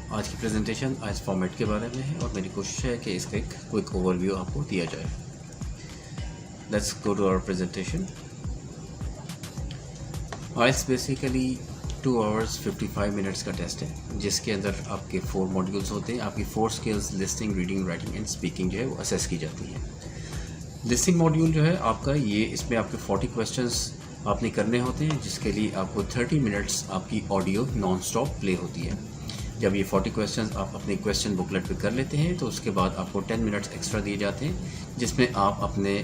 आज की प्रेजेंटेशन आज फॉर्मेट के बारे में है और मेरी कोशिश है कि इसका एक क्विक ओवरव्यू आपको दिया जाए। Let's go to our presentation. IELTS basically 2 hours 55 minutes का टेस्ट है, जिसके अंदर आपके 4 मॉड्यूल्स होते हैं। आपकी 4 skills listening, reading, writing and speaking जो है वो असेस की जाती है। लिसनिंग मॉड्यूल जो है आपका ये, इसमें आपके 40 क्वेश्चंस आपने करने होते हैं, जिसके लिए आपको 30 मिनट्स आपकी ऑडियो नॉन स्टॉप प्ले होती है। जब ये 40 क्वेश्चंस आप अपने क्वेश्चन बुकलेट पे कर लेते हैं तो उसके बाद आपको 10 मिनट्स एक्स्ट्रा दिए जाते हैं, जिसमें आप अपने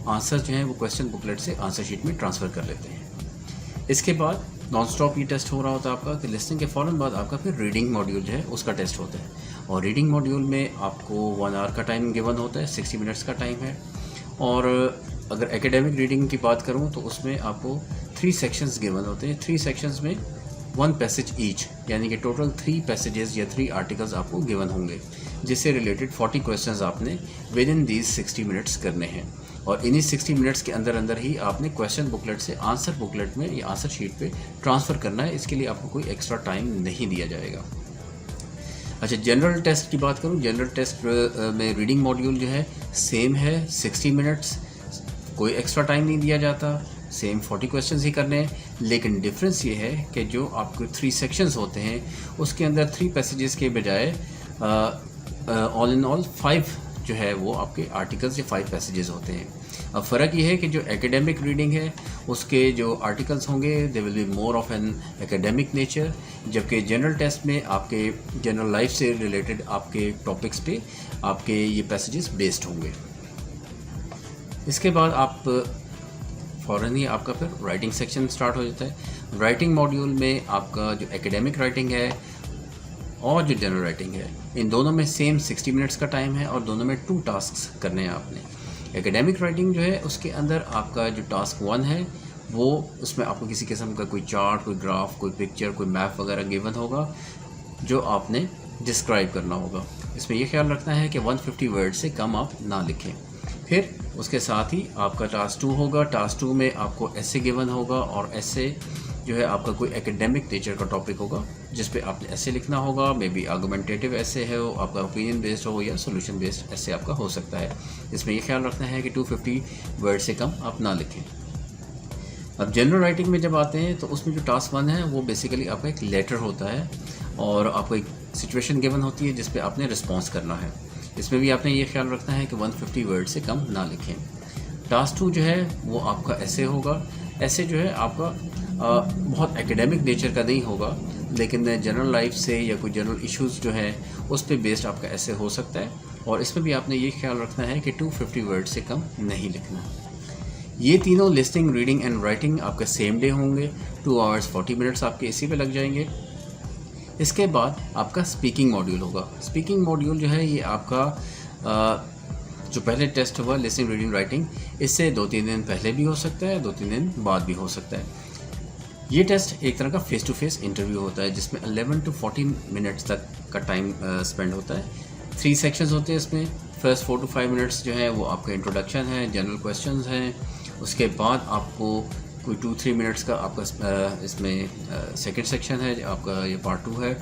आंसर जो हैं वो क्वेश्चन बुकलेट से आंसर शीट में ट्रांसफ़र कर लेते हैं। इसके बाद नॉन स्टॉप ये टेस्ट हो रहा होता है आपका कि लिसनिंग के फ़ौरन बाद आपका फिर रीडिंग मॉड्यूल जो है उसका टेस्ट होता है। और रीडिंग मॉड्यूल में आपको 1 hour का टाइम गिवन होता है, 60 मिनट्स का टाइम है। और अगर एकेडमिक रीडिंग की बात करूं तो उसमें आपको 3 सेक्शंस गिवन होते हैं। 3 सेक्शंस में 1 पैसेज ईच, यानी कि टोटल 3 पैसेजेस या 3 आर्टिकल्स आपको गिवन होंगे, जिससे रिलेटेड 40 क्वेश्चंस आपने विद इन दीज 60 मिनट्स करने हैं। और इन्हीं 60 मिनट्स के अंदर अंदर ही आपने क्वेश्चन बुकलेट से आंसर बुकलेट में या आंसर शीट पे ट्रांसफ़र करना है। इसके लिए आपको कोई एक्स्ट्रा टाइम नहीं दिया जाएगा। अच्छा, जनरल टेस्ट की बात करूं, जनरल टेस्ट में रीडिंग मॉड्यूल जो है सेम है, 60 मिनट्स, कोई एक्स्ट्रा टाइम नहीं दिया जाता, सेम 40 क्वेश्चंस ही करने हैं। लेकिन डिफरेंस ये है कि जो आपके 3 सेक्शंस होते हैं उसके अंदर 3 पैसेजेस के बजाय ऑल इन ऑल 5 जो है वो आपके आर्टिकल्स या 5 पैसेजेस होते हैं। अब फ़र्क ये है कि जो एकेडमिक रीडिंग है उसके जो आर्टिकल्स होंगे they will be more of an academic nature, जबकि जनरल टेस्ट में आपके जनरल लाइफ से रिलेटेड आपके टॉपिक्स पे आपके ये पैसेजेस बेस्ड होंगे। इसके बाद आप फ़ौरन ही आपका फिर राइटिंग सेक्शन स्टार्ट हो जाता है। राइटिंग मॉड्यूल में आपका जो एकेडमिक राइटिंग है और जो जनरल राइटिंग है, इन दोनों में सेम 60 मिनट्स का टाइम है और दोनों में 2 टास्क्स करने हैं आपने। एकेडमिक राइटिंग जो है उसके अंदर आपका जो टास्क 1 है वो, उसमें आपको किसी किस्म का कोई चार्ट, कोई ग्राफ, कोई पिक्चर, कोई मैप वगैरह गिवन होगा जो आपने डिस्क्राइब करना होगा। इसमें यह ख्याल रखना है कि 150 वर्ड से कम आप ना लिखें। फिर उसके साथ ही आपका टास्क 2 होगा। टास्क 2 में आपको ऐसे गिवन होगा और ऐसे जो है आपका कोई एकेडमिक नेचर का टॉपिक होगा जिस पे आपने ऐसे लिखना होगा। मे बी आर्गुमेंटेटिव ऐसे है, आपका ओपिनियन बेस्ड हो या सोल्यूशन बेस्ड ऐसे आपका हो सकता है। इसमें यह ख्याल रखना है कि 250 वर्ड से कम आप ना लिखें। अब जनरल राइटिंग में जब आते हैं तो उसमें जो टास्क 1 है वो बेसिकली आपका एक लेटर होता है और आपको एक सिचुएशन गिवन होती है जिस पे आपने रिस्पॉन्स करना है। इसमें भी आपने ये ख्याल रखना है कि 150 वर्ड से कम ना लिखें। टास्क 2 जो है वो आपका ऐसे होगा। ऐसे जो है आपका बहुत एकेडमिक नेचर का नहीं होगा, लेकिन जनरल लाइफ से या कोई जनरल इश्यूज़ जो हैं उस पे बेस्ड आपका ऐसे हो सकता है। और इसमें भी आपने ये ख्याल रखना है कि 250 वर्ड से कम नहीं लिखना। ये तीनों लिसनिंग, रीडिंग एंड राइटिंग आपका सेम डे होंगे। 2 hours 40 minutes आपके इसी पे लग जाएंगे। इसके बाद आपका स्पीकिंग मॉड्यूल होगा। स्पीकिंग मॉड्यूल जो है ये आपका जो पहले टेस्ट हुआ लिसनिंग, रीडिंग, राइटिंग, इससे 2-3 दिन पहले भी हो सकता है, 2-3 दिन बाद भी हो सकता है। ये टेस्ट एक तरह का फेस टू फेस इंटरव्यू होता है जिसमें 11 to 14 मिनट्स तक का टाइम स्पेंड होता है। 3 सेक्शंस होते हैं इसमें। फर्स्ट 4 to 5 मिनट्स जो है वो आपका इंट्रोडक्शन है, जनरल क्वेश्चंस हैं। उसके बाद आपको कोई 2-3 मिनट्स का आपका इसमें सेकंड सेक्शन है, आपका ये पार्ट 2 है।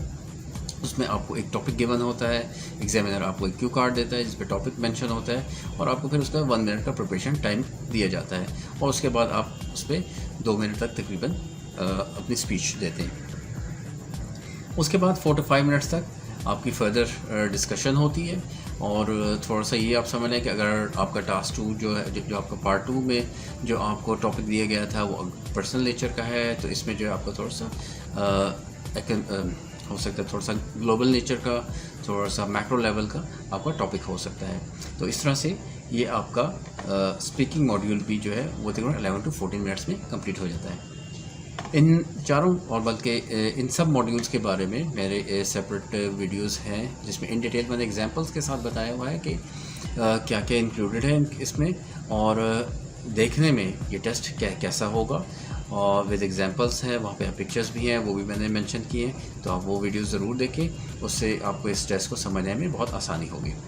उसमें आपको एक टॉपिक गिवन होता है, एग्जामिनर आपको एक क्यू कार्ड देता है जिस पे टॉपिक मेंशन होता है और आपको फिर उसका 1 मिनट का प्रिपरेशन टाइम दिया जाता है और उसके बाद आप उस पर 2 मिनट तक तकरीबन अपनी स्पीच देते हैं। उसके बाद 4 to 5 मिनट्स तक आपकी फर्दर डिस्कशन होती है। और थोड़ा सा ये आप समझ लें कि अगर आपका टास्क 2 जो है, जो आपका पार्ट 2 में जो आपको टॉपिक दिया गया था वो पर्सनल नेचर का है, तो इसमें जो है आपका थोड़ा सा हो सकता है थोड़ा सा ग्लोबल नेचर का, थोड़ा सा मैक्रो लेवल का आपका टॉपिक हो सकता है। तो इस तरह से ये आपका स्पीकिंग मॉड्यूल भी जो है वो तकरीबन 11 to 14 मिनट्स में कंप्लीट हो जाता है। इन चारों और बल्कि इन सब मॉड्यूल्स के बारे में मेरे सेपरेट वीडियोस हैं जिसमें इन डिटेल मैंने एग्जांपल्स के साथ बताया हुआ है कि क्या क्या इंक्लूडेड है इसमें, और देखने में ये टेस्ट कैसा होगा। और विद एग्जांपल्स है, वहाँ पे पिक्चर्स भी हैं, वो भी मैंने मेंशन किए हैं, तो आप वो वीडियो ज़रूर देखें, उससे आपको इस टेस्ट को समझने में बहुत आसानी होगी।